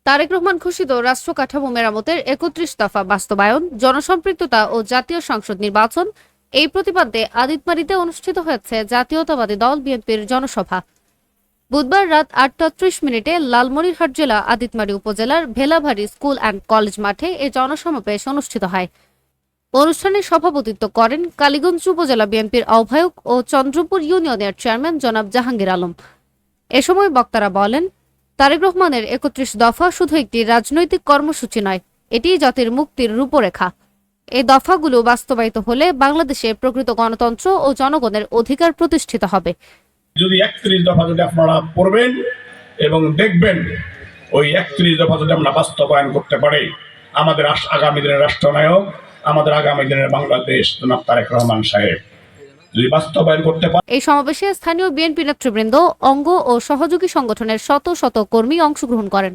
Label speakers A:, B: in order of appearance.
A: তারেক রহমান ঘোষিত রাষ্ট্র কাঠামো মেরামতের ৩১ দফা বাস্তবায়ন, জনসম্পৃক্ততা ও জাতীয় সংসদ নির্বাচন, এই প্রতিপাদ্যে আদিতমারিতে অনুষ্ঠিত হয়েছে জাতীয়তাবাদী দল বিএনপির জনসভা। বুধবার রাত ৮টা ৩০ লালমনিরহাট জেলা আদিতমারি উপজেলার ভেলাভারী স্কুল অ্যান্ড কলেজ মাঠে এ জনসমাবেশ অনুষ্ঠিত হয়। অনুষ্ঠানে সভাপতিত্ব করেন কালীগঞ্জ উপজেলা বিএনপির আহ্বায়ক ও চন্দ্রপুর ইউনিয়নের চেয়ারম্যান জনাব জাহাঙ্গীর আলম। এ সময় বক্তারা বলেন, তারেক রহমানের ৩১ দফা শুধু একটি রাজনৈতিক কর্মসূচি নয়, এটি জাতির মুক্তির রূপরেখা। এই দফাগুলো বাস্তবায়িত হলে বাংলাদেশে প্রকৃত গণতন্ত্র ও জনগণের অধিকার প্রতিষ্ঠিত হবে।
B: যদি ৩১ দফা যদি আপনারা পড়বেন এবং দেখবেন, ওই ৩১ দফা যদি আমরা বাস্তবায়ন করতে পারি, আমাদের আগামী দিনের রাষ্ট্রনায়ক, আমাদের আগামী দিনের বাংলাদেশ জনাব তারেক রহমান সাহেব যদি বাস্তবায়ন করতে পারে।
A: এই সমাবেশে স্থানীয় বিএনপি নেতৃবৃন্দ, অঙ্গ ও সহযোগী সংগঠনের শত শত কর্মী অংশগ্রহণ করেন।